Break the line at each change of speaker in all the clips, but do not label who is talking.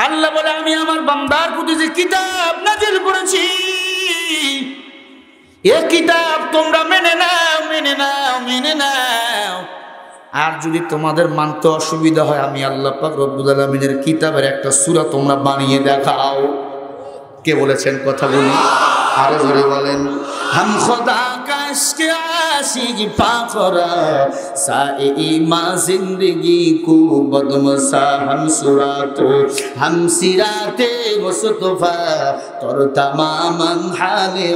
আল্লাহ বলে আমি আমার বান্দার প্রতি যে কিতাব নাযিল করেছি এই কিতাব তোমরা মেনে নাও, মেনে নাও, মেনে নাও। আর যদি তোমাদের মানতে অসুবিধা হয়, আমি আল্লাহ পাক রব্বুল আলামিনের কিতাবের একটা সূরা তোমরা বানিয়ে দেখাও। কে বলেছেন কথা বলি? আরো জোরে বলেন। হাম খোদা কা ইশকে আশিক ফাকরা সাই মা জিंदगी को बदमसा हम सुरात हम सिराते मुस्तफा तोर तमामन हाले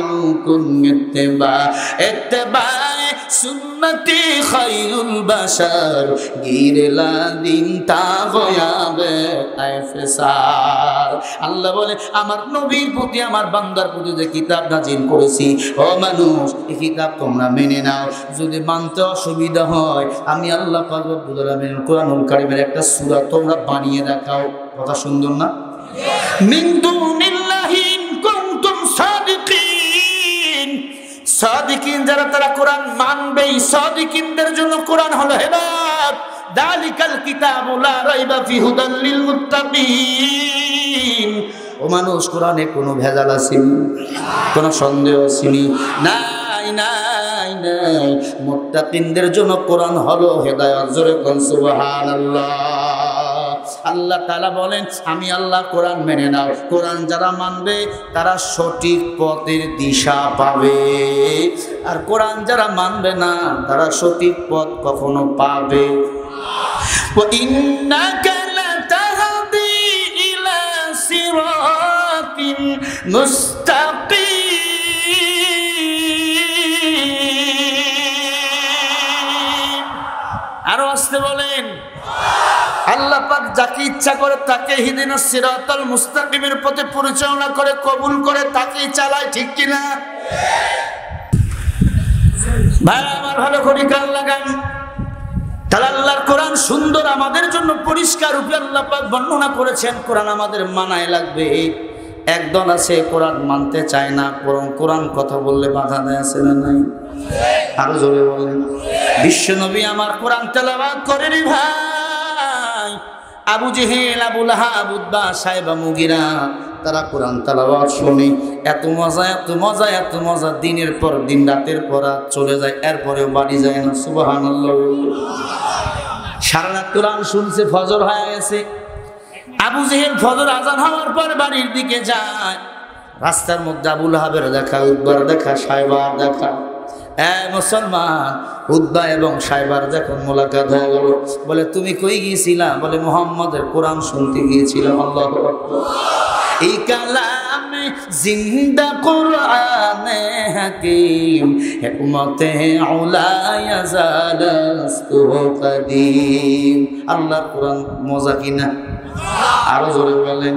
कुन इत्तिबा सुन्नती खैरुल बशर गिरला दिन ता गयाবে আইফসার। আল্লাহ বলে আমার নবীর প্রতি আমার বান্দার প্রতি যে কিতাব নাযিল করেছি, ও মানুষ এই কিতাব তোমরা মেনে নাও। যদি মানতে অসুবিধা হয়, আমি আল্লাহ পাক রব্বুল আলামিন কোরআনুল কারীমের একটা সূরা তোমরা বানিয়ে দেখাও। কথা সুন্দর না? মিন দুনিল্লাহি ইন কুনতুম সাদিকিন। সাদিকিন যারা তারা কোরআন মানবে, সাদিকিনদের জন্য কোরআন হলো হেদায়েত। দালিকাল কিতাবু লা রাইবা ফি হুদাল লিল মুত্তাকিন। ও মানুষ, কোরআনে কোনো ভেজাল আছে? কোনো সন্দেহ আছে? নাই নাই নাই। মুত্তাকিনদের জন্য কোরআন হলো হেদায়েত। জোরে কোন সুবহানাল্লাহ। আল্লাহ তাআলা বলেন আমি আল্লাহ কোরআন মেনে নাও। কোরআন যারা মানবে তারা সঠিক পথের দিশা পাবে, আর কোরআন যারা মানবে না তারা সঠিক পথ কখনো পাবে। ওয়া ইন্নাকা লাতাহদি ইলা সিরাতিন মুস্তাকিম। আরো আসতে বলেন। আল্লাহ পাক যাকে ইচ্ছা করে তাকে হিদিনাস সিরাতাল মুস্তাকিমের পথে পরিচালনা করে, কবুল করে, তাকেই চালায়। ঠিক কিনা? ভাই আমার ভালো করে কান লাগান। তাহলে আল্লাহর কোরআন সুন্দর, আমাদের জন্য পরিষ্কার রূপে আল্লাহ পাক বর্ণনা করেছেন। কোরআন আমাদের মানায় লাগবে। একদল আছে কোরআন মানতে চায় না, কোরআন কথা বললে বাধা দেয়, আছে না নাই? আরো জোরে বলেন। বিশ্ব নবী আমার কোরআন তেলাওয়াত করেন ভাই। আবু জেহেল, আবু লাহাব, উতবা, সাইবা, মুগিরা তারা কোরআন তেলাওয়াত শুনে এত মজা, এত মজা, এত মজা। দিনের পর দিন, রাতের পর রাত চলে যায়, এরপরেও বাড়ি যায় না। সুবহানাল্লাহ। সারা রাত কোরআন শুনছে, ফজর হয়ে গেছে। আবু জেহেল ফজর আজান হওয়ার পর বাড়ির দিকে যায়। রাস্তার মধ্যে আবু লাহাবের দেখা, উতবার দেখা, সাইবার দেখা। মুসলমান, উতবা এবং সাইবার যখন মোলাকাত হয়ে গেল, বলে তুমি কই গিয়েছিলা? বলে মুহাম্মদের কোরআন শুনতে গিয়েছিলাম। আল্লাহু আকবার। এই কালামে জিন্দা কোরআনে হাকিম হিকমতে উলা ইয়াজালাস্তু কদিম। আল্লাহর কোরআন মজা কিনা? আরো জোরে বলেন।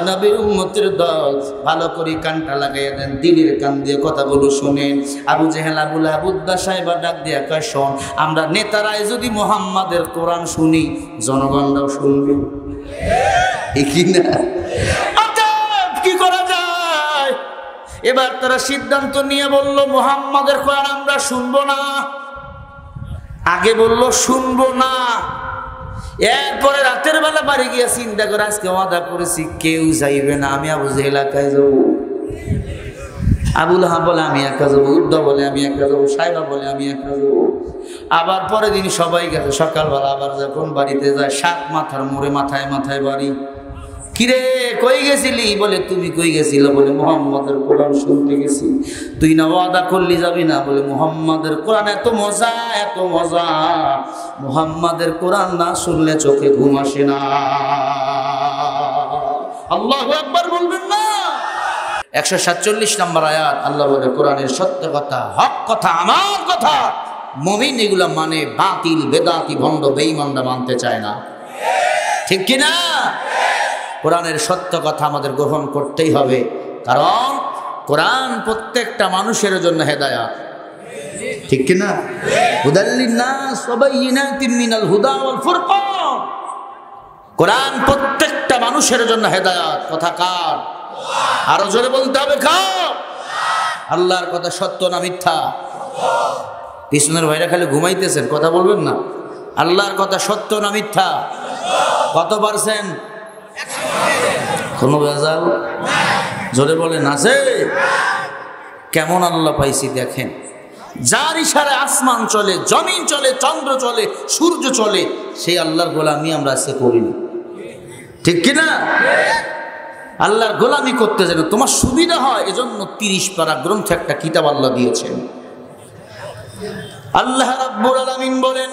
নবীর উম্মতের দল ভালো করে কানটা লাগাইয়া দেন, দিলের কান দিয়ে কথাগুলো শুনেন। আবু জেহেল, আবু লাহাব, উতবা, সাইবা ডাক দিয়া কয় শোন, আমরা নেতারাই যদি মুহাম্মাদের কোরআন শুনি, জনগণরাও শুনবে। কি না? কি করা যায়? এবার তারা সিদ্ধান্ত নিয়ে বলল মুহাম্মাদের কোরআন আমরা শুনবো না। আগে বলল শুনবো না, এরপরে রাতের বেলা বাড়ি গিয়ে চিন্তা করে আজকে ওয়াদা করেছি কেউ যাইবে না, আমি আবু জেহেল একাই যাবো। আবু লাহাব বলে আমি একা যাবো, উতবা বলে আমি একা যাবো, সাইবা বলে আমি একা যাবো। আবার পরের দিন সবাই গেছে। সকালবেলা আবার যখন বাড়িতে যায়, 7 মাথার মোড়ে মাথায় মাথায় বাড়ি। কিরে কই গেছিলি? বলে তুমি কই গেছিল? বলে মুহাম্মাদের কোরআন শুনতে গেছি। তুই না ওয়াদা করলি যাবি না? বলে মুহাম্মাদের কোরআন এত মজা, এত মজা, মুহাম্মাদের কোরআন না শুনলে চোখে ঘুম আসে না। আল্লাহু আকবার বলবেন না? 147 নম্বর আয়াত। আল্লাহ বলে কোরআনের সত্য কথা, হক কথা, আমার কথা মুমিন এগুলা মানে, বাতিল বেদাতি ভণ্ড বেঈমানরা মানতে চায় না। ঠিক কিনা? কোরআনের সত্য কথা আমাদের গ্রহণ করতেই হবে, কারণ কোরআন প্রত্যেকটা মানুষের জন্য হেদায়েত। ঠিক কিনা? হুদাল্লিন নাস ওয়া বাইয়িনাতিন মিনাল হুদা ওয়াল ফুরকান। কোরআন প্রত্যেকটা মানুষের জন্য হেদায়েত। কথা কার? আরো জোরে বলতে হবে কার? আল্লাহর কথা সত্য না মিথ্যা? পিছনের ভাইরা খালি ঘুমাইতেছেন, কথা বলবেন না। আল্লাহর কথা সত্য না মিথ্যা? কত পারছেন? কোনো ভেজাল? জোরে বলেন আছে? কেমন আল্লাহ পাইছি দেখেন, যার ইশারায় আসমান চলে, জমিন চলে, চন্দ্র চলে, সূর্য চলে, সেই আল্লাহর গোলামি আমরা আজকে করি না, ঠিক কিনা? আল্লাহর গোলামি করতে যেন তোমার সুবিধা হয়, এজন্য 30 পারা গ্রন্থে একটা কিতাব আল্লাহ দিয়েছেন। আল্লাহ রাব্বুল আলামিন বলেন,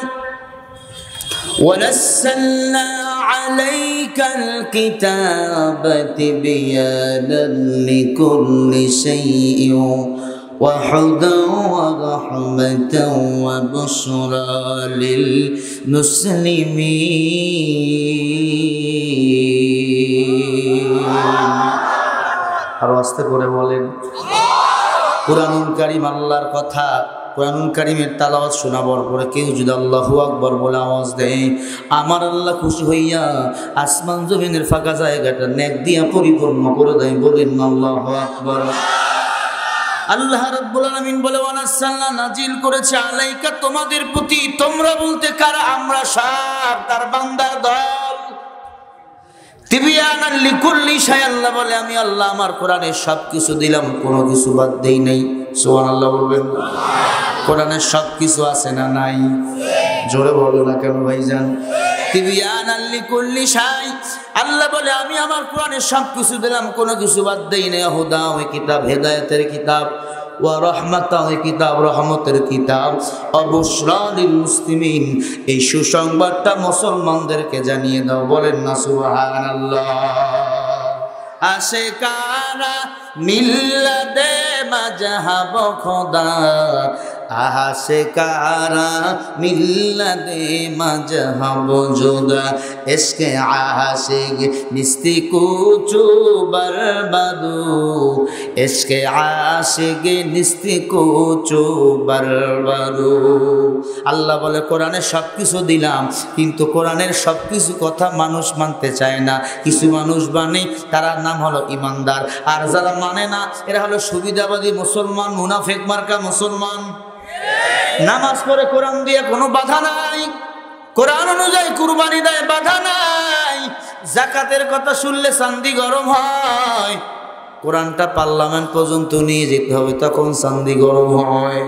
وَنَزَّلْنَا عَلَيْكَ الْكِتَابَ تِبْيَانًا لِكُلِّ شَيْءٍ وَهُدًى وَرَحْمَةً وَبُشْرَى لِلْمُسْلِمِينَ। আর আস্তে করে বলেন, কুরআনুল কারীম আল্লাহর কথা, কুরআনুল কারীমের তেলাওয়াত শোনাবার পরে কেউ যদি আল্লাহু আকবার বলে আওয়াজ দেয়, আমার আল্লাহ খুশি হইয়া আসমান জমিনের ফাঁকা জায়গাটা নেক দিয়া পরিপূর্ণ করে দেয়। বলেন আল্লাহু আকবার। আল্লাহ রাব্বুল আলামিন বলে, ওয়ানাসাল্লাহ নাজিল করেছে আলাইকা তোমাদের প্রতি, তোমরা বলতে কারা? আমরা সব তার বান্দার দল। তিবিয়ানান লিকুল্লি শাই, আল্লাহ বলে আমি আল্লাহ আমার কোরআনে সব কিছু দিলাম, কোনো কিছু বাদ দেই নাই। সুবহানাল্লাহ বলবেন। কোরআনে সব কিছু আছে না নাই? জোরে বলো না কেন ভাইজান? তিবিয়ানান লিকুল্লি শাই, আল্লাহ বলে আমি আমার কোরআনে সব কিছু দিলাম, কোনো কিছু বাদ দেই নাই। হুদা ওই কিতাব, হেদায়েতের কিতাব, ওয়া রাহমাতা ওই কিতাব, রহমতের কিতাব, অবুশরা লিল মুসলিমিন এই সুসংবাদটা মুসলমানদেরকে জানিয়ে দাও। বলেন না সুবহানাল্লাহ। আশিকারা মিল্লাতে মাযহাব খোদা, আশিকারা মিল্লাতে মাযহাব জুদা, ইশকে আশিক নিস্তি কুচু বরবাদু, ইশকে আশিক নিস্তি কুচু বরবাদু। আল্লাহ বলে কোরআনে সব কিছু দিলাম, কিন্তু কোরআনের সব কিছু কথা মানুষ মানতে চায় না। কিছু মানুষ মানে তারা নাম হলো ইমানদার, আর যারা মানে না এরা হলো সুবিধাবাদী মুসলমান, মুনাফিক মার্কা মুসলমান। নামাজ পড়ে কোরআন দিয়ে কোনো বাধা নাই, কোরআন অনুযায়ী কুরবানি দেয়, বাধা নাই। যাকাতের কথা শুনলে চান্দি গরম হয়, কোরআনটা পার্লামেন্ট পর্যন্ত নিয়ে যেতে হবে, তখন চান্দি গরম হয়।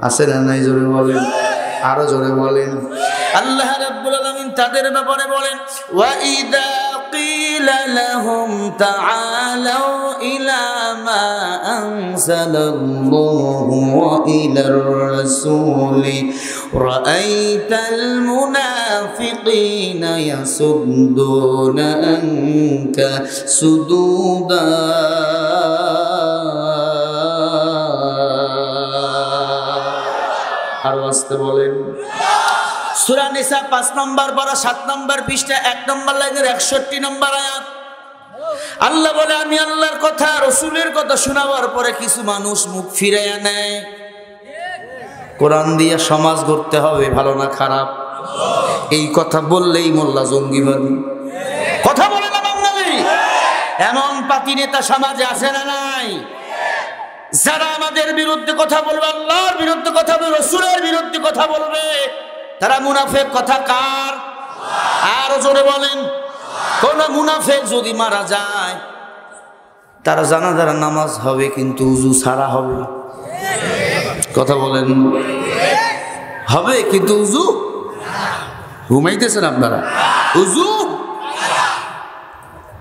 আছে না নাই? জোরে বলেন, আরো জোরে বলেন। আল্লাহ রাব্বুল আলামিন তাদের ব্যাপারে বলেন, ওয়া ইযা কিলা লাহুম তাআলাউ ইলা মা আনজালাল্লাহু ওয়া ইলার রাসূলি রাআইতাল মুনাফিকিনা ইয়াসুদ্দুনা আনকা সুদুদা। আর আসতে বলেন। সূরা নিসা 5 নম্বর পারা 7 নম্বর পৃষ্ঠা 1 নম্বর লাইনের 61 নম্বর আয়াত। আল্লাহ বলে আমি আল্লাহর কথা, রাসূলের কথা শোনাবার পরে কিছু মানুষ মুখ ফিরাইয়া নেয়। কোরআন দিয়ে সমাজ গড়তে হবে, ভালো না খারাপ? এই কথা বললেই মোল্লা জঙ্গিবাদী। কথা বলে না বাঙালি? এমন পাতি নেতা সমাজে আছে না নাই? যারা আমাদের বিরুদ্ধে কথা বলবে, আল্লাহর বিরুদ্ধে কথা বলবে, রাসূলের বিরুদ্ধে কথা বলবে, তারা মুনাফিক। কথা কার? আরো জোরে বলেন। কোন মুনাফিক যদি মারা যায়, তারা জানাজার নামাজ হবে, কিন্তু উযু ছাড়া হবে। কথা বলেন। হবে কিন্তু উযু, ঘুমাইতেছেন আপনারা? উযু,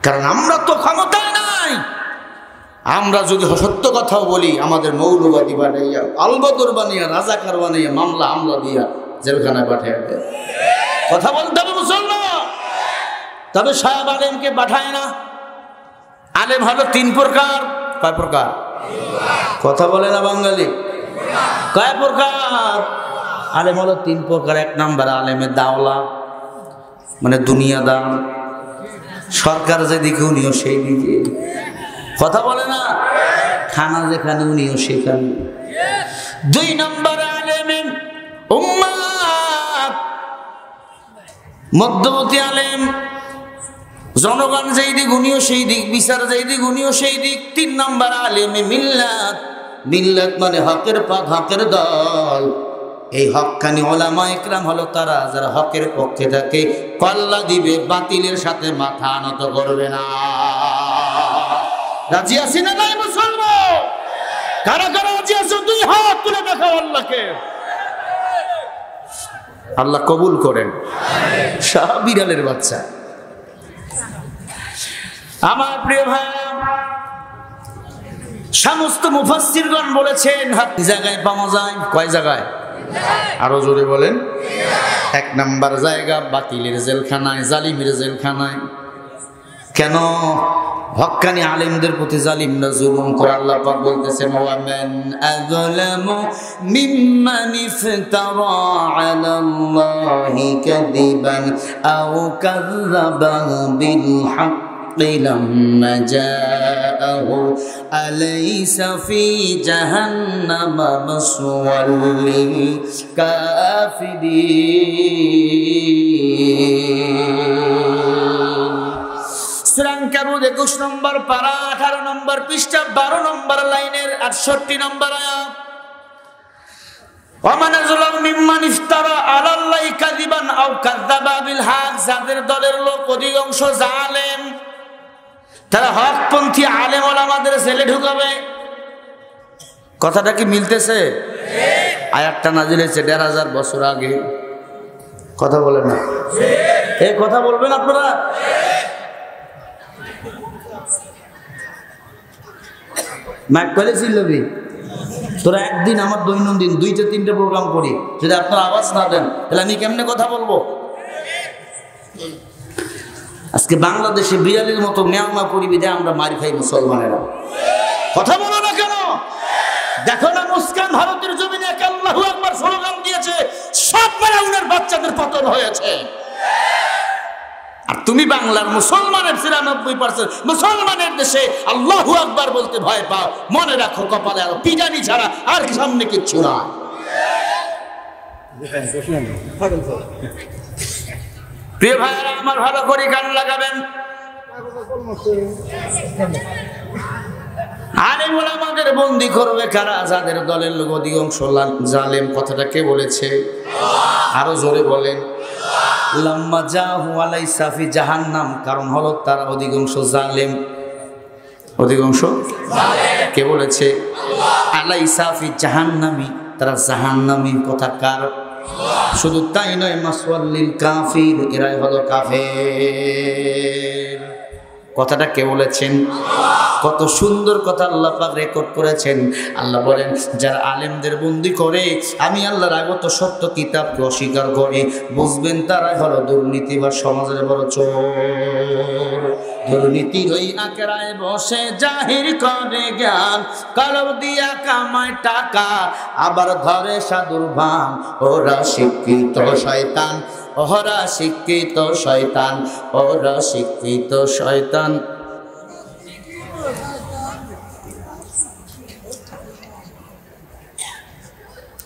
কারণ আমরা তো ক্ষমতায় নাই। আমরা যদি সত্য কথাও বলি, আমাদের মৌলবাদী বানাইয়া, আলবদর বানিয়া, রাজাকার বানাইয়া, মামলা হামলা দিয়া জেলখানায় পাঠিয়ে দেয়। কথা বলতে হবে মুসলমান। তবে সাহেব আলেমকে পাঠায় না। আলেম হলো 3 প্রকার। কয় প্রকার? কথা বলে না বাঙালি? কয় প্রকার? আলেম হলো 3 প্রকার। 1 নম্বর আলেমে দাওলা, মানে দুনিয়াদার, সরকার যেদিকে উনিও সেই দিকে। কথা বলে না? খানা যেখানে উনিও সেখানে। 2 নম্বর আলেমে উম্মাত, মধ্যবর্তী আলেম, জনগণ যেই দিক উনিও সেই দিক, বিচার যেই দিক উনিও সেই দিক। 3 নম্বর আলেমে মিল্লাত, মিল্লাত মানে হকের পথ, হকের দল। এই হক্কানি ওলামা ইকরাম হলো তারা যারা হকের পক্ষে থাকে, কল্লা দিবে, বাতিলের সাথে মাথা নত করবে না। রাজি আছি না নাই মুসলমান? কারা কারা রাজি আছো? দুই হাত তুলে দেখাও আল্লাহকে। আল্লাহ কবুল করেন। শাহ বিড়ালের বাচ্চা। আমার প্রিয় ভাই, সমস্ত মুফাসসিরগণ বলেছেন হাত জায়গায় পাওয়া যায়। কয় জায়গায়? আরো জোরে বলেন। এক নাম্বার জায়গা বাতিলের জেলখানায়, জালিমের জেলখানায়। কেন? হক্কানি আলেমদের প্রতি জালিমরা জুলুম করে। আল্লাহ পাক বলতেছেন, ওয়া মান আযলামু মিম্মান ইফতারা আলাল্লাহি কাযিবান আও কাযযাবা বিল হক لما جاءه أليس في جهنم مثوى للكافرين। সূরা আনকাবুত 21 নম্বর পারা 18 নম্বর পৃষ্ঠা 12 নম্বর লাইনের 68 নম্বর আয়াত। ওয়ামান আযলামু মিম্মান ইফতারা আলাল্লাহি কাযিবান আও কাযযাবা বিল হক। যাদের দলের লোক অধিকাংশ জালেম, তারা হকপন্থী আলেম ওলামাদের জেলে ঢুকাবে। কথাটা কি মিলতেছে? আয়াতটা নাজিল হয়েছে ১৫০০ বছর আগে। কথা বলেন না? এই কথা বলবেন আপনারা? মাইক কলে চিল্লবি? তোরা একদিন আমার দৈনন্দিন ২-৩টে প্রোগ্রাম করি, যদি আপনারা আওয়াজ না দেন তাহলে আমি কেমনে কথা বলবো? আজকে বাংলাদেশে বিড়ালের মতো মেয়ামা পরিবিধে আমরা মারি খাই মুসলমানেরা। কথা বলো না কেন? দেখো না মুস্কান ভারতের জমিনে আল্লাহু আকবার স্লোগান দিয়েছে, সব ফেরাউনের বাচ্চাদের পতন হয়েছে। আর তুমি বাংলার মুসলমানের ৯৪% মুসলমানের দেশে আল্লাহু আকবার বলতে ভয় পাও। মনে রাখো, কপালে আর পিটানি ছাড়া আর সামনে কিচ্ছু না। প্রিয় ভাইরা আমার, ভালো করে গান লাগাবেন। আলেম ওলামাদের বন্দী করবে কারা? যাদের দলের লোক অধিকাংশ জালেম। কথাটা কে বলেছে? আরো জোরে বলেন। লাম্মা জাহু আলাইসা ফি জাহান্নাম, কারণ হলো তারা অধিকাংশ জালেম। অধিকাংশ কে বলেছে? আলাইসা ফি জাহান্নামি, তারা জাহান্নামী। কথা কার? শুধু তাই নয়, মাসওয়াল লিল কাফির, এরাই হলো কাফের। কথাটা কে বলেছেন? কত সুন্দর কথা আল্লাহ পাক রেকর্ড করেছেন। আল্লাহ বলেন, যারা আলেমদের বন্দী করে, আমি আল্লাহর আগত সত্য কিতাবকে অস্বীকার করে, বুঝবেন তারাই হলো দুর্নীতি বা সমাজের বড় চোর। দুর্নীতির ওই আখড়ায় বসে জাহির করে জ্ঞান, কলব দিয়া কামায় টাকা, আবার ধরে সাধুর ভান। ওরা শিক্ষিত শয়তান, ওরা শিক্ষিত শয়তান, ওরা শিক্ষিত শয়তান।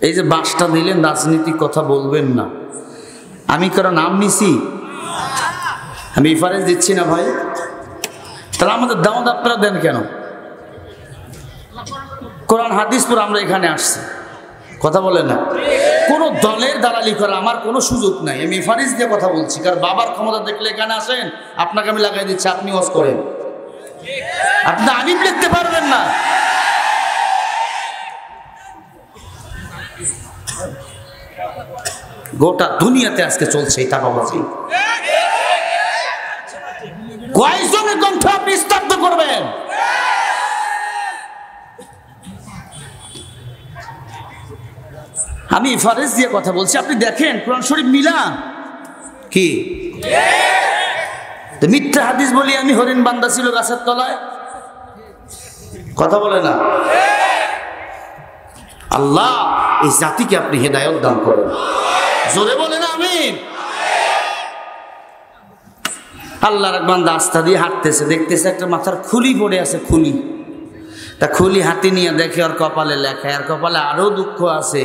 এই যে বাসটা দিলেন, রাজনীতির কথা বলবেন না। আমি কারো নাম নিছি? আমি রেফারেন্স দিচ্ছি না ভাই। তাহলে আমাদের দাওয়াত আপনারা দেন কেন? কোরআন হাদিস পর আমরা এখানে আসছি। কথা বলেন না? কোনো দলের দালালি করা আমার কোনো সুযোগ নাই। আমি রেফারেন্স দিয়ে কথা বলছি, কারণ বাবার ক্ষমতা দেখলে এখানে আসেন, আপনাকে আমি লাগাই দিচ্ছি, আপনি ওয়াজ করেন। আপনি আলিম লিখতে পারবেন না। গোটা দুনিয়াতে আজকে চলছে এই টাকাবাজি। কয়জনের কণ্ঠ আপনি স্তব্ধ করবেন? আমি ফারেজ দিয়ে কথা বলছি, আপনি দেখেন কোরআন শরীফ মিলান কি? মিথ্যা হাদিস বলি আমি, হরিণ বান্দা ছিল গাছের তলায়। কথা বলে না? আল্লাহ এই জাতিকে আপনি হেদায়েত দান করেন। জোরে বলেন আমিন। আল্লাহর এক বান্দা আস্থা দিয়ে হাঁটতেছে, দেখতেছে একটা মাথার খুলি পড়ে আছে। খুলি, তা খুলি হাতে নিয়ে দেখে আর কপালে লেখা, আর কপালে আরো দুঃখ আছে।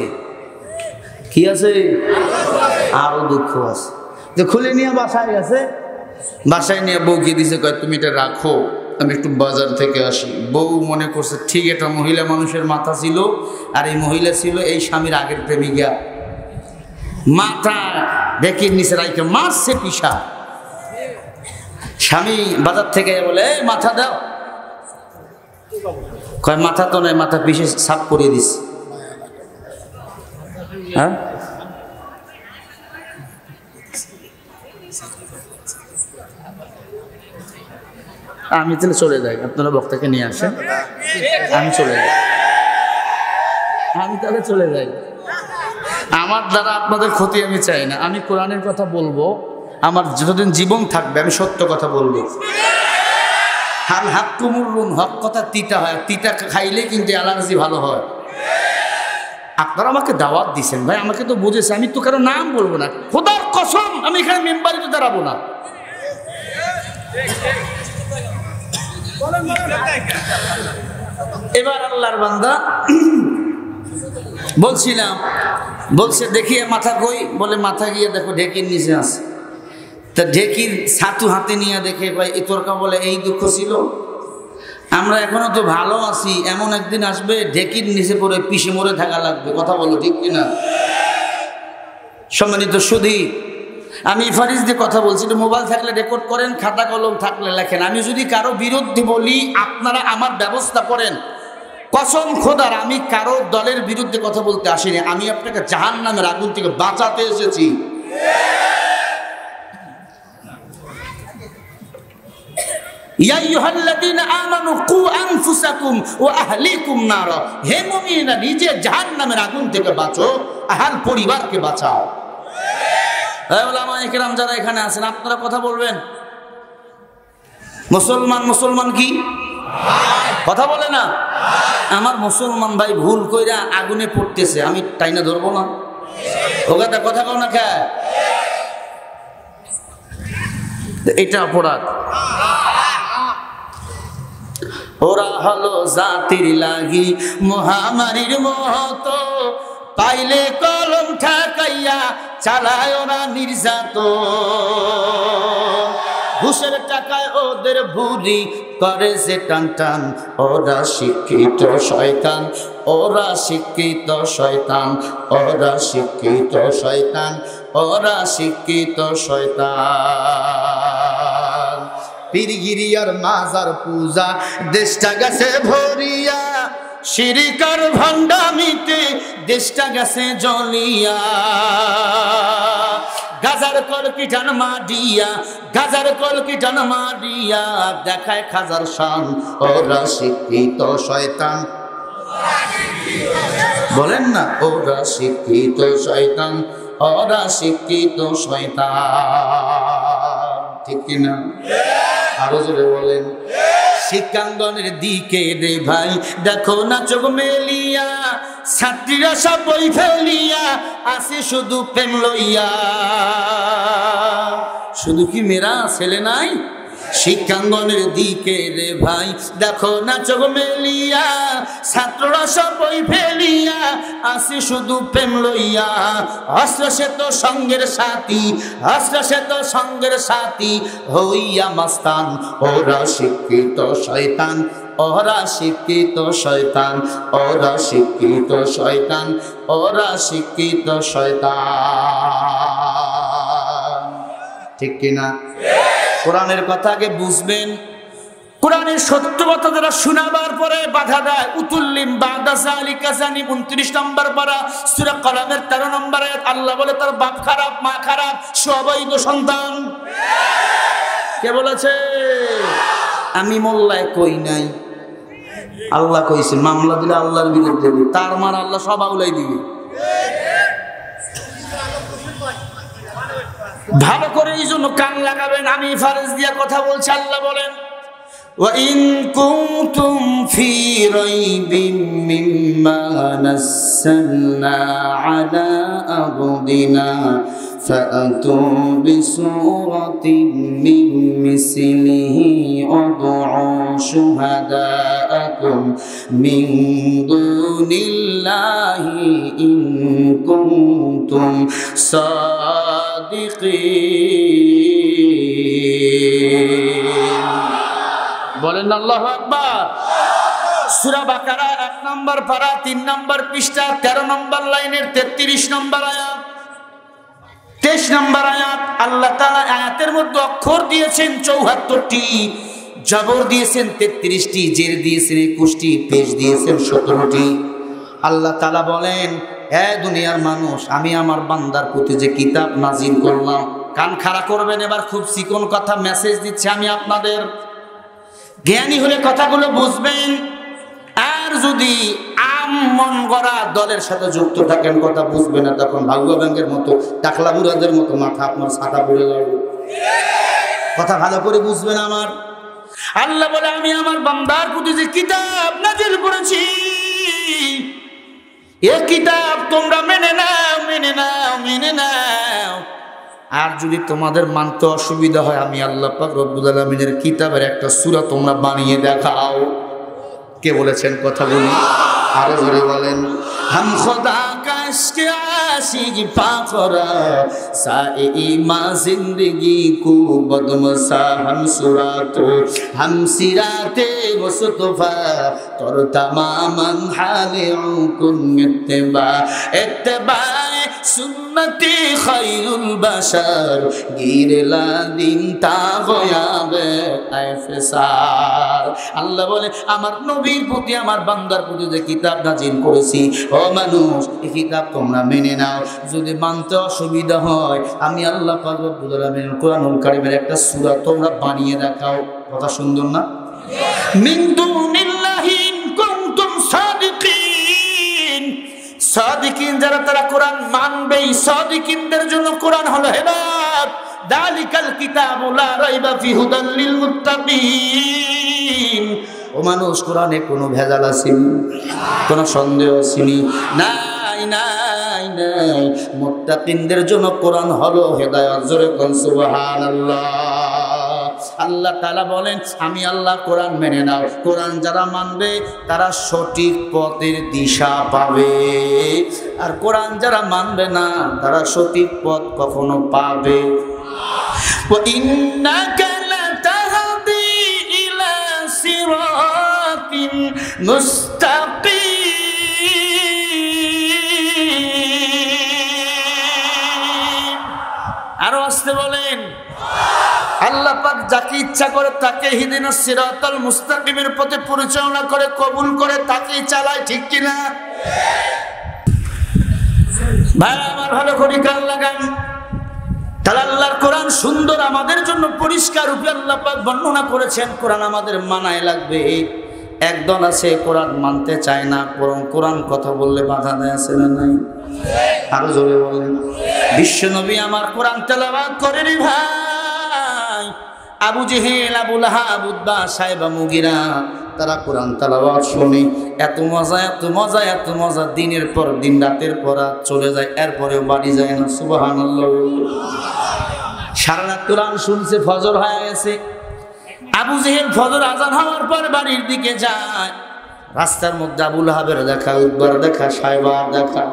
কি আছে? আরো দুঃখ আছে। যে খুলি নিয়ে বাসায় গেছে, বাসায় নিয়ে বউকে দিছে, কয় তুমি এটা রাখো, আমি একটু বাজার থেকে আসি। বউ মনে করছে ঠিক, এটা মহিলা মানুষের মাথা ছিল, আর এই মহিলা ছিল এই স্বামীর আগের প্রেমিকা। মাথা ঢেকির নিচে রাইকে মারছে পিসা। স্বামী বাজার থেকে বলে এই মাথা দাও, কয় মাথা তো নয়, মাথা পিষে সাফ করিয়ে দিস। হ্যাঁ, আমি তাহলে চলে যাই, আপনারা বক্তাকে নিয়ে আসেন, আমি চলে যাই, আমি তাহলে চলে যাই। আমার দ্বারা আপনাদের ক্ষতি আমি চাই না। আমি কোরআনের কথা বলবো, আমার যতদিন জীবন থাকবে আমি সত্য কথা বলবো। হাল হাক্কুমুরুন, হক কথা তিতা হয়, তিতা খাইলে কিন্তু অ্যালার্জি ভালো হয়। আপনারা আমাকে দাওয়াত দিচ্ছেন ভাই, আমাকে তো বুঝেছে, আমি তো কারো নাম বলবো না, খোদার কসম আমি এখানে মেম্বারে তো দাঁড়াবো না। এবার আল্লাহর বান্দা বলছিলাম, বলছে দেখিয়ে মাথা কই, বলে মাথা গিয়ে দেখো ঢেকির নিচে আছে। তা ঢেকির ছাতু হাতে নিয়ে দেখে ভাই এ তোরকা, বলে এই দুঃখ ছিল, আমরা এখনো তো ভালো আছি, এমন একদিন আসবে ঢেকির নিচে পড়ে পিষে মরে থাকা লাগবে। কথা বলো ঠিক কিনা? সম্মানিত সুধী, আমি ফারিজ দিয়ে কথা বলছি, মোবাইল থাকলে রেকর্ড করেন, খাতা কলম থাকলে লেখেন। আমি যদি কারো বিরুদ্ধে বলি আপনারা আমার ব্যবস্থা করেন। কসম খোদার, আমি কারো দলের বিরুদ্ধে কথা বলতে আসিনি, আমি আপনাকে জাহান্নামের আগুন থেকে বাঁচাতে এসেছি। ইয়া আইয়ুহাল্লাযীনা আমানু কু আনফুসাকুম ওয়া আহলিকুম নারা, হে মুমিনরা নিজে জাহান্নামের আগুন থেকে বাঁচো, আহল পরিবারকে বাঁচাও। এই ওলামায়ে কেরাম যারা এখানে আছেন, আপনারা কথা বলবেন। মুসলমান, মুসলমান কি কথা বলে না? আমার মুসলমান ভাই ভুল কইরা আগুনে পড়তেছে, আমি টাইনা ধরবো না? ওগাটা কথা কও না কে? এটা অপরাধ। ওরা হলো জাতির লাগি মহামারীর মতো, পাইলে কলম ঠাকাইয়া চালায় ওরা নির্যাতন। ঘুষের টাকায় ওদের ভুরি করে যে টান টান, ওরা শিক্ষিত শয়তান, ওরা শিক্ষিত শয়তান, ওরা শিক্ষিত শয়তান, ওরা শিক্ষিত শয়তান। পীরগিরিয়ার মাজার পূজা দেশটা গেছে ভরিয়া, শিরিকার ভণ্ডামিতে দেশটা গেছে জ্বলিয়া। গাজার কলকিটান মাডিয়া, গাজার কলকিটান মাডিয়া, দেখায় খাজার শান, ওরা শিক্ষিত শয়তান। বলেন না, ওরা শিক্ষিত শয়তান, ওরা শিক্ষিত শয়তান। ঠিক কিনা? আরো জোরে বলেন। শিক্ষাঙ্গনের দিকে রে ভাই দেখো না চোখ মেলিয়া, ছাত্রীরা সব বই ফেলিয়া আসে শুধু প্রেম লইয়া। শুধু কি মেয়েরা ছেলে নাই? শিক্ষাঙ্গনের দিকে রে ভাই দেখো না চোখ মেলিয়া, ছাত্ররা সব বই ফেলিয়া আসে শুধু প্রেম লইয়া। অস্ত্র সে তো সঙ্গের সাথী, অস্ত্র সে তো সঙ্গের সাথী হইয়া মাস্তান, ওরা শিক্ষিত শয়তান, ওরা শিক্ষিত শয়তান, ওরা শিক্ষিত শয়তান, ওরা শিক্ষিত শয়তান। ঠিক কিনা? কোরআনের কথা আগে বুঝবেন। কোরআনের সত্য কথা যারা শোনাবার পরে বাধা দেয়, উতুল্লিম বাদা যালিকা জানি 29 নম্বর পারা সূরা কলমের 13 নম্বর আয়াত। আল্লাহ বলে তার বাপ খারাপ, মা খারাপ, সবৈধ সন্তান। কে বলেছে? আমি মোল্লায় কই নাই, আল্লাহ কইছে। মামলা দিলে আল্লাহর বিরুদ্ধে দিবে, তার মার আল্লাহ সব আউলাই দিবে। ভালো করে এই জন্য কান লাগাবেন। আমি ফারেজ দিয়া কথা বলছি। আল্লাহ বলেন, ওয়া ইন কুনতুম ফি রাইবিন মিম্মা নাযালনা আলা আবদিনা ফাআতু বিসূরাতিন মিন মিসলিহি ওয়াদউ শুহাদাআকুম মিন দুনিল্লাহি ইন কুনতুম বলেন আল্লাহু আকবার। সূরা বাকারা 1 নম্বর পারা 3 নম্বর পৃষ্ঠা 13 নম্বর লাইনের 33 নম্বর আয়াত। 23 নম্বর আয়াত, আল্লাহ তাআলা আয়াতের মধ্যে অক্ষর দিয়েছেন 74টি, জবর দিয়েছেন 33টি, জের দিয়েছেন 21টি, পেশ দিয়েছেন 17টি। আল্লাহ তাআলা বলেন, হে দুনিয়ার মানুষ, আমি আমার বান্দার প্রতি যে কিতাব নাজিল করলাম, কান খাড়া করবেন, এবার খুব চিকন কথা মেসেজ দিচ্ছে আমি আপনাদের। জ্ঞানী হলে কথাগুলো বুঝবেন, আর যদি আম মন গড়া দলের সাথে যুক্ত থাকেন কথা বুঝবে না, তখন ভাগ্য ব্যাংকের মতো টাকলা বুড়াদের মতো মাথা আপনার ছাতা পড়ে যাবে। কথা ভালো করে বুঝবেন আমার। আল্লাহ বলে, আমি আমার বান্দার প্রতি যে কিতাব নাজিল করেছি, এ কিতাব তোমরা মেনে নাও, মেনে নাও, মেনে নাও। আর যদি তোমাদের মানতে অসুবিধা হয়, আমি আল্লাহ পাক রব্বুল আলামিনের কিতাবের একটা সূরা তোমরা বানিয়ে দেখাও। কে বলেছেন কথা বলি? আরো জোরে বলেন। হাম খোদা কাশকে আশিক পাকরা সাই মা জিंदगी को बदमसा हम सुरात हम सिराते मुस्तफा तोर तमामन हाले कुन इत्तिबा सुन्नती खैरुल बशर गिरला दिन ता गयाবে আফসার। আল্লাহ বলে, আমার নবীর প্রতি, আমার বান্দার প্রতি যে কিতাব নাজিল করেছি, ও মানুষ, এই কিতাব তোমরা মেনে নাও। যদি মানতে অসুবিধা হয়, আমি আল্লাহ পাক রব্বুল আলামিন কোরআনুল কারীমের একটা সূরা তোমরা বানিয়ে দেখাও। কথা সুন্দর না? মিন দুনিল্লাহি ইন কুনতুম সাদিকিন। সাদিকিন যারা, তারা কোরআন মানবে। সাদিকিনদের জন্য কোরআন হলো হেদায়েত। দালিকাল কিতাবু লা রাইবা ফি হুদাল লিল মুত্তাকিন। ও মানুষ, কোরআনে কোনো ভেজাল আসেনি, কোনো সন্দেহ আসেনি, নাই নাই নাই। মুত্তাকিনদের জন্য কোরআন হলো হেদায়েত। জোরে কোন সুবহানাল্লাহ। আল্লাহ তাআলা বলেন, আমি আল্লাহ কোরআন মেনে নাও। কোরআন যারা মানবে তারা সঠিক পথের দিশা পাবে, আর কোরআন যারা মানবে না তারা সঠিক পথ কখনো পাবে। ওয়া ইন্নাকা লাতাহদি ইলা সিরাতিন মুস্তাকিম। আরো আসতে বলেন। আল্লাহ পাক যাকে ইচ্ছা করে তাকে হিদিনাস সিরাতাল মুস্তাকিমের পথে পরিচালনা করে, কবুল করে, তাকেই চালায়। ঠিক কিনা? ভাই আমার, ভালো করে কান লাগান। তাহলে আল্লাহর কোরআন সুন্দর, আমাদের জন্য পরিষ্কার রূপে আল্লাহ পাক বর্ণনা করেছেন। কোরআন আমাদের মানায় লাগবে। একদল আছে কোরআন মানতে চায় না, বরং কোরআন কথা বললে বাধা দেয়, আছে না নাই? আরো জোরে বলেন। বিশ্ব নবী আমার কোরআন তেলাওয়াত করেন ভাই। আবু জেহেল, আবু লাহাব, উতবা, সাইবা, মুগিরা, তারা কোরআন তেলাওয়াত শুনে এত মজা, এত মজা, এত মজা, দিনের পর দিন, রাতের পর রাত চলে যায়, এরপরেও বাড়ি যায় না। সুবহানাল্লাহ। সারা রাত কোরআন শুনছে, ফজর হয়ে গেছে। আবু জেহেল ফজর আজান হওয়ার পর বাড়ির দিকে যায়। রাস্তার মধ্যে আবু লাহাবের দেখা, উতবার দেখা, সাইবার দেখা।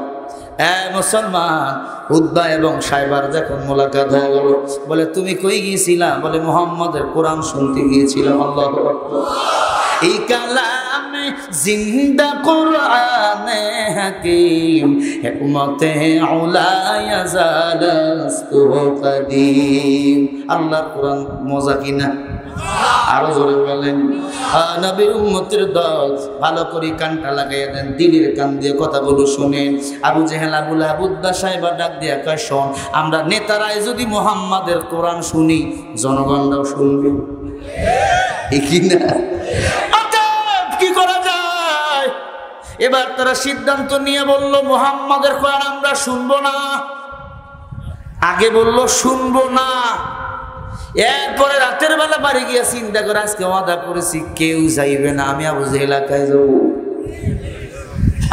মুসলমান, উতবা এবং সাইবার যখন মোলাকাত হয়ে গেল, বলে, তুমি কই গিয়েছিলা? বলে, মুহাম্মদের কোরআন শুনতে গিয়েছিলাম। আল্লাহু আকবার। এই কালামে জিন্দা কোরআনে হাকিম হিকমতে উলা ইয়াজালাস্তু কদিম। আল্লাহর কোরআন মজা কিনা? আরো জোরে বলেন। নবীর উম্মতের দল, ভালো করে কানটা লাগাইয়া দেন, দিলের কান দিয়ে কথাগুলো শুনেন। আবু জেহেল, আবু লাহাব, উতবা, সাইবা ডাক দিয়া কয়, শোন, আমরা নেতারাই যদি মুহাম্মাদের কোরআন শুনি, জনগণরাও শুনবে। কি না? কি করা যায়? এবার তারা সিদ্ধান্ত নিয়ে বলল, মুহাম্মাদের কোরআন আমরা শুনবো না। আগে বলল শুনবো না, এরপরে রাতের বেলা বাড়ি গিয়ে চিন্তা করে, আজকে ওয়াদা করেছি কেউ যাইবে না, আমি আবু জেহেল একাই যাবো।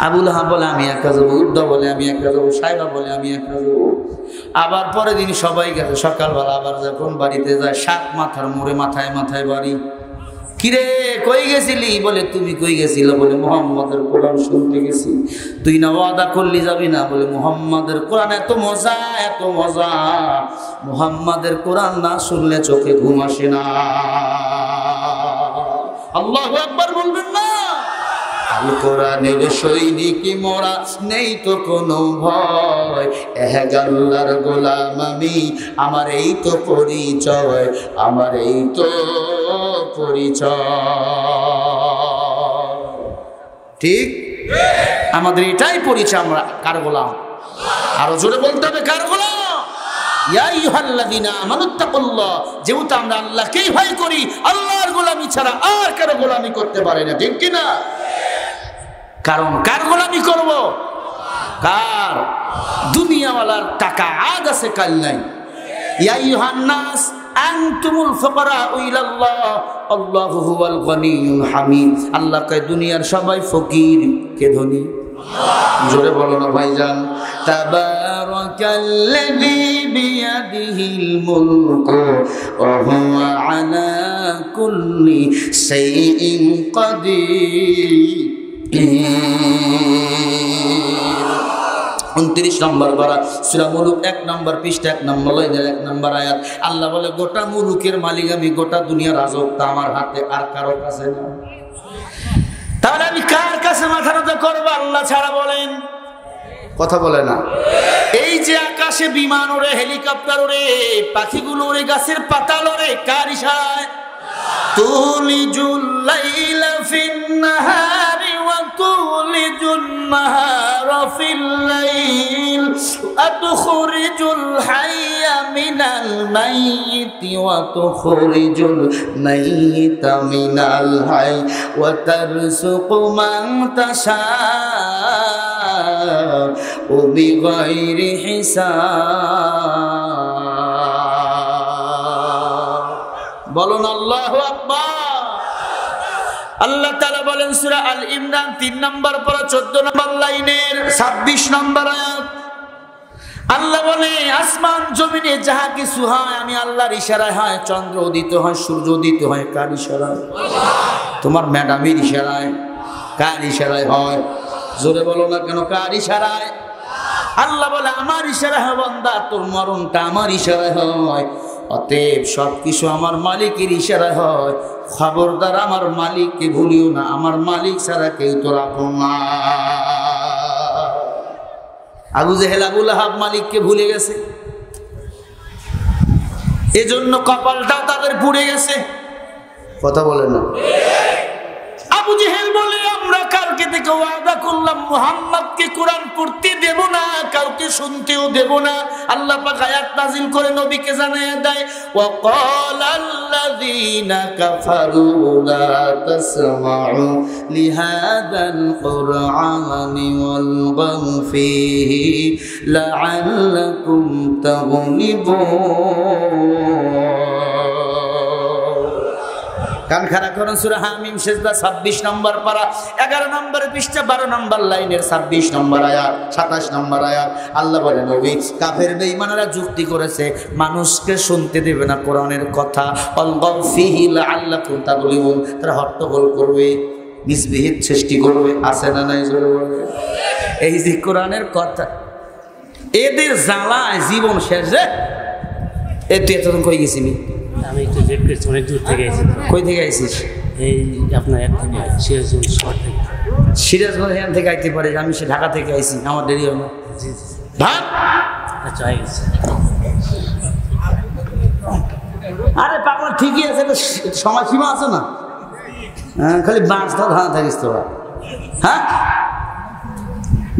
আবু লাহাব বলে আমি একা যাবো, উদ্দা বলে আমি একা যাবো, সাইবা বলে আমি একা যাবো। আবার পরের দিন সবাই গেছে। সকালবেলা আবার যখন বাড়িতে যায়, 7 মাথার মোড়ে মাথায় মাথায় বাড়ি। কিরে, কই গেছিলি? বলে, তুমি কই গেছিল? বলে, মুহাম্মাদের কোরআন শুনতে গেছি। তুই না ওয়াদা করলি যাবি না? বলে, মুহাম্মাদের কোরআন এত মজা, এত মজা, মুহাম্মাদের কোরআন না শুনলে চোখে ঘুম আসে না। আল্লাহু আকবার বলবেন না? কোরআনের সৈনিক মোরা, নেই তো কোনো ভয়। এক আল্লাহর গোলাম আমি, আমার এই তো পরিচয়, আমার এই তো পরিচয়। ঠিক, আমাদের এটাই পরিচয়। আমরা কার গোলাম? আরো জোরে বলতে হবে, কার গোলাম? ইয়া আইয়ুহাল্লাযীনা আমানুত্তাকুল্লাহ। যেহেতু আমরা আল্লাহকেই ভয় করি, আল্লাহর গোলামি ছাড়া আর কারো গোলামি করতে পারে না, ঠিক কি না? কারণ কার গোলামি করব? কার? দুনিয়াওয়ালার টাকা আজ আছে, কাল নাই। ইয়া আইয়ুহান নাস আনতুমুল ফুকারাউ ইলাল্লাহ আল্লাহু হুয়াল গনিয়ুল হামিদ। আল্লাহ কয় দুনিয়ার সবাই ফকির, কে ধনী? জোরে বলো না ভাইজান। তাবারাকাল্লাযী বিয়াদিহিল মুলকু ওয়া হুয়া আলা কুল্লি শাইইন কাদির। 29 নম্বর পারা সূরা মুলুক 1 নম্বর পৃষ্ঠা 1 নম্বর লাইনের 1 নম্বর আয়াত। আল্লাহ বলে গোটা মুলুকের মালিক আমি, গোটা দুনিয়ার রাজত্ব আমার হাতে, আর কারো কাছে না। তাহলে আমি কার কাছে মাথা নত করবো? আল্লাহ ছাড়া। বলেন, কথা বলে না। এই যে আকাশে বিমান ওড়ে, হেলিকপ্টার ওড়ে, পাখিগুলো ওড়ে, গাছের পাতা লড়ে, কার ইশারায়? তুলিজুল লাইলা ফিন নাহারি ওয়া তুলিজুন নাহারা ফিল লাইল আতুখরিজুল হাইয়া মিনাল মাইয়িতি ওয়া তুখরিজুল মাইয়িতা মিনাল হাই ওয়া তারযুকু মান তাশাউ বিগাইরি হিসাব। বলুন আল্লাহু আকবার। আল্লাহ তাআলা বলেন সূরা আল ইমরান 3 নম্বর পরা 14 নম্বর লাইনের 26 নম্বর আয়াত। আল্লাহ বলে আসমান জমিনে যাহা কিছু হয় আমি আল্লাহর ইশারায় হয়। চন্দ্র উদিত হয়, সূর্য উদিত হয়, কার ইশারায়? তোমার ম্যাডামের ইশারায়। কার ইশারায় হয়? জোরে বলো না কেন, কার ইশারায়? আল্লাহ বলে আমার ইশারায় হয় বান্দা, তোর মরণটা আমার ইশারায় হয়। অতএব সবকিছু আমার মালিকের ইশারায় হয়। খবরদার আমার মালিককে ভুলিও না, আমার মালিক ছাড়া কেউ তোর আপন না। আবু জেহেল আবু লাহাব মালিককে ভুলে গেছে, এজন্য কপালটাও তাদের পুড়ে গেছে। কথা বলে না। আবু জেহেল বলে আমরা কালকে থেকে ওয়াদা করলাম মুহাম্মদকে কোরআন পড়তে দেব না, কাউকে শুনতেও দেব না। আল্লাহ পাক আয়াত নাযিল করে নবীকে জানিয়ে দেয়, ওয়া ক্বালাল্লাযীনা কাফারু লা তাসমাউ লিহাদাল কুরআনি ওয়ালগাউ ফীহি লাআল্লাকুম তাগলিবুন। কান খাড়া করুন, সূরা হামিম সিজদা 26 নম্বর পারা 11 নম্বর পৃষ্ঠা 12 নম্বর লাইনের 26 নম্বর আয়াত 27 নম্বর আয়াত। আল্লাহ বলে নবী কাফের বেঈমানরা যুক্তি করেছে মানুষকে শুনতে দেবে না কোরআনের কথা। আল্লাহু ফীহি লাআল্লাকুম তাগলিবুন। তারা হট্টগোল করবে, মিসবিহিত সৃষ্টি করবে, আছে না নাই? জোরে বলবে। এই যে কোরআনের কথা, এদের জ্বালায় জীবন শেষ। এ তুই এতদিন কই গেছিলি?
আমি একটু জেট করেছি, অনেক দূর থেকে এসেছি।
কই থেকে আইছিস?
এই আপনার এক থেকে সিরাজগঞ্জ শহর থেকে।
সিরাজগঞ্জ এখান থেকে আইতে পারে, আমি সে ঢাকা থেকে আইছি, আমার দেরি হয় না।
জি জি।
ভাগ।
আচ্ছা হয়ে গেছে।
আরে পাগলা ঠিকই আছে, সময়সীমা আছে না? হ্যাঁ, খালি বাঁচটা ধানা থাকিস তোরা। হ্যাঁ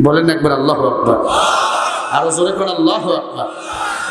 বলেন একবার আল্লাহু আকবার। আরো জোরে করে আল্লাহু আকবার।